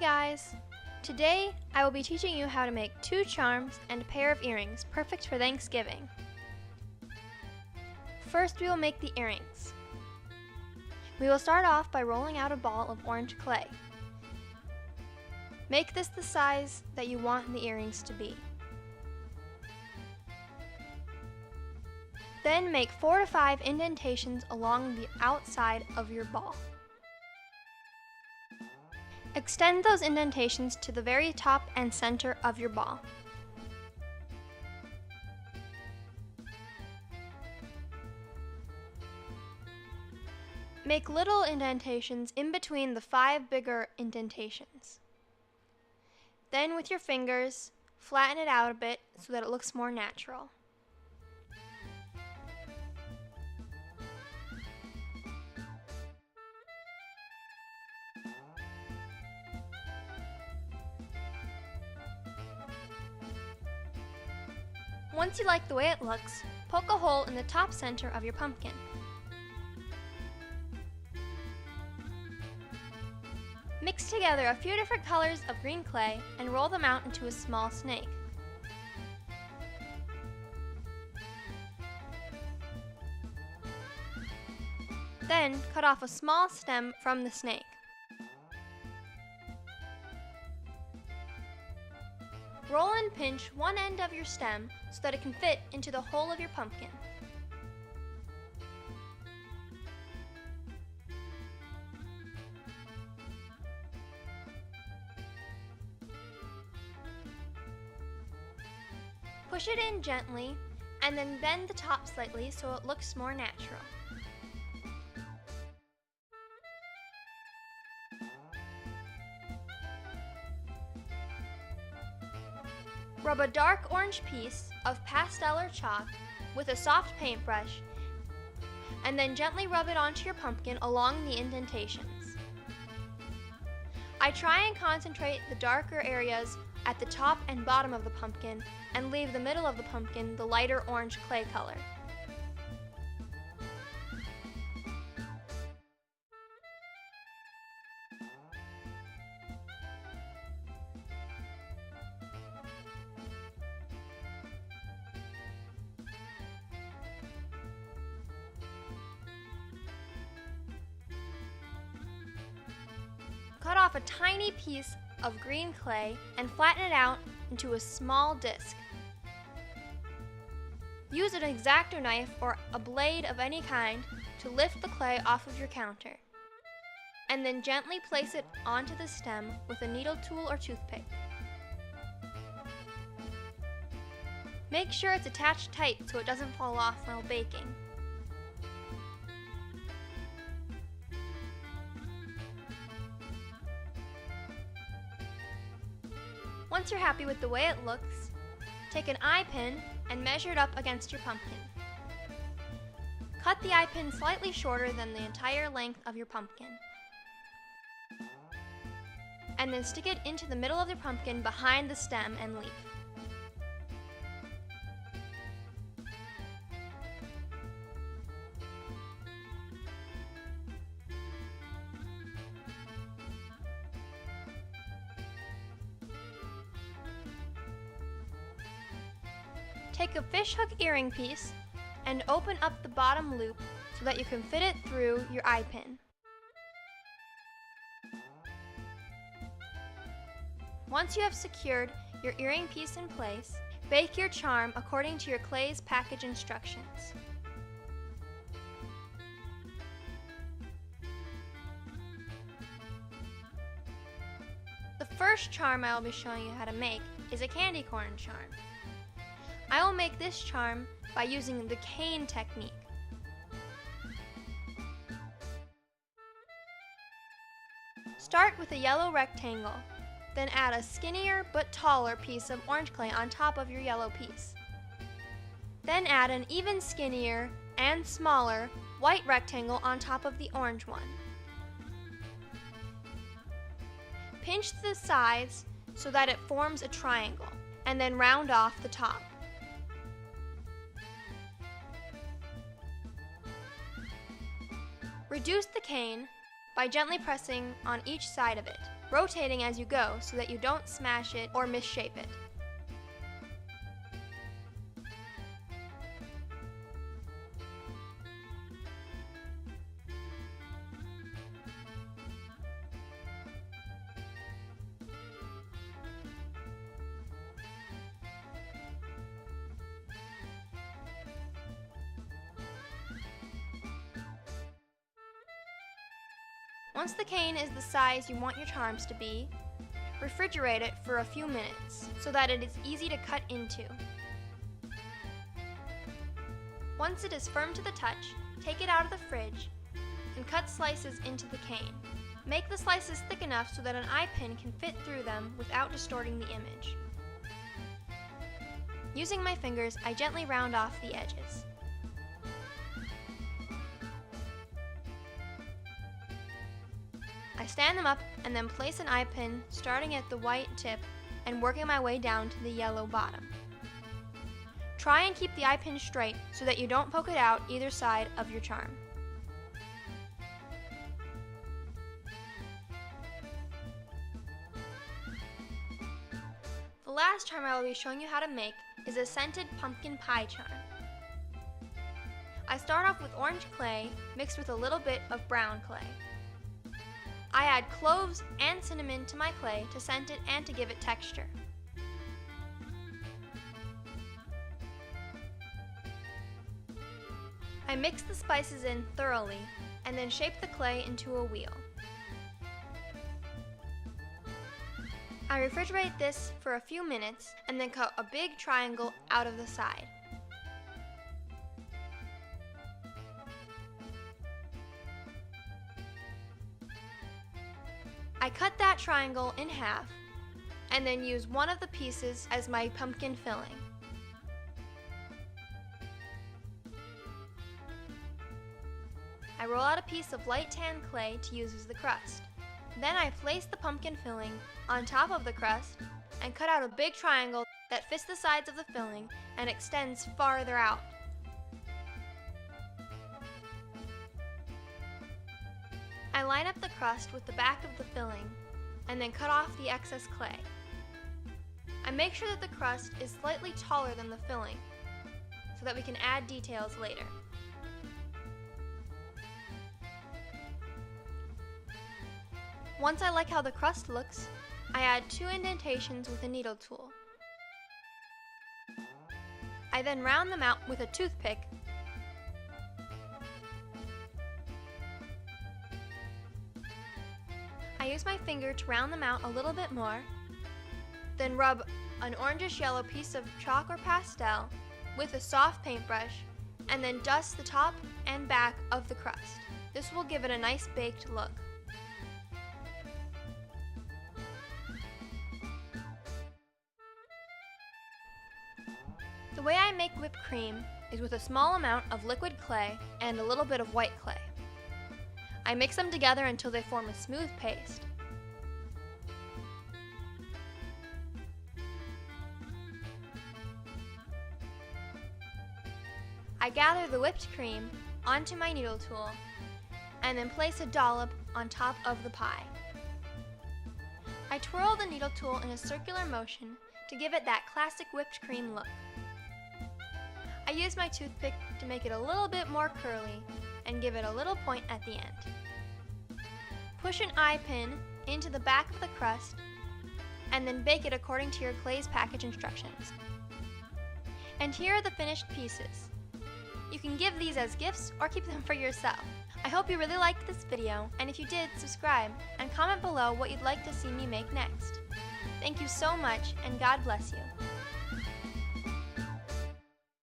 guys! Today I will be teaching you how to make 2 charms and a pair of earrings perfect for Thanksgiving. First we will make the earrings. We will start off by rolling out a ball of orange clay. Make this the size that you want the earrings to be. Then make 4 to 5 indentations along the outside of your ball. Extend those indentations to the very top and center of your ball. Make little indentations in between the 5 bigger indentations. Then with your fingers, flatten it out a bit so that it looks more natural. Once you like the way it looks, poke a hole in the top center of your pumpkin. Mix together a few different colors of green clay and roll them out into a small snake. Then cut off a small stem from the snake. Roll and pinch one end of your stem so that it can fit into the hole of your pumpkin. Push it in gently and then bend the top slightly so it looks more natural. Rub a dark orange piece of pastel or chalk with a soft paintbrush and then gently rub it onto your pumpkin along the indentations. I try and concentrate the darker areas at the top and bottom of the pumpkin and leave the middle of the pumpkin the lighter orange clay color. Cut off a tiny piece of green clay and flatten it out into a small disc. Use an X-Acto knife or a blade of any kind to lift the clay off of your counter, and then gently place it onto the stem with a needle tool or toothpick. Make sure it's attached tight so it doesn't fall off while baking. Once you're happy with the way it looks, take an eye pin and measure it up against your pumpkin. Cut the eye pin slightly shorter than the entire length of your pumpkin. And then stick it into the middle of the pumpkin behind the stem and leaf. Take a fishhook earring piece and open up the bottom loop so that you can fit it through your eye pin. Once you have secured your earring piece in place, bake your charm according to your clay's package instructions. The first charm I will be showing you how to make is a candy corn charm. I will make this charm by using the cane technique. Start with a yellow rectangle, then add a skinnier but taller piece of orange clay on top of your yellow piece. Then add an even skinnier and smaller white rectangle on top of the orange one. Pinch the sides so that it forms a triangle, and then round off the top. Reduce the cane by gently pressing on each side of it, rotating as you go so that you don't smash it or misshape it. Once the cane is the size you want your charms to be, refrigerate it for a few minutes so that it is easy to cut into. Once it is firm to the touch, take it out of the fridge and cut slices into the cane. Make the slices thick enough so that an eye pin can fit through them without distorting the image. Using my fingers, I gently round off the edges. I stand them up and then place an eye pin starting at the white tip and working my way down to the yellow bottom. Try and keep the eye pin straight so that you don't poke it out either side of your charm. The last charm I will be showing you how to make is a scented pumpkin pie charm. I start off with orange clay mixed with a little bit of brown clay. I add cloves and cinnamon to my clay to scent it and to give it texture. I mix the spices in thoroughly and then shape the clay into a wheel. I refrigerate this for a few minutes and then cut a big triangle out of the side. I cut that triangle in half and then use one of the pieces as my pumpkin filling. I roll out a piece of light tan clay to use as the crust. Then I place the pumpkin filling on top of the crust and cut out a big triangle that fits the sides of the filling and extends farther out. I line up the crust with the back of the filling and then cut off the excess clay. I make sure that the crust is slightly taller than the filling so that we can add details later. Once I like how the crust looks, I add 2 indentations with a needle tool. I then round them out with a toothpick . I use my finger to round them out a little bit more, then rub an orangish yellow piece of chalk or pastel with a soft paintbrush, and then dust the top and back of the crust. This will give it a nice baked look. The way I make whipped cream is with a small amount of liquid clay and a little bit of white clay. I mix them together until they form a smooth paste. I gather the whipped cream onto my needle tool and then place a dollop on top of the pie. I twirl the needle tool in a circular motion to give it that classic whipped cream look. I use my toothpick to make it a little bit more curly and give it a little point at the end. Push an eye pin into the back of the crust and then bake it according to your clay's package instructions. And here are the finished pieces. You can give these as gifts or keep them for yourself. I hope you really liked this video, and if you did, subscribe and comment below what you'd like to see me make next. Thank you so much, and God bless you.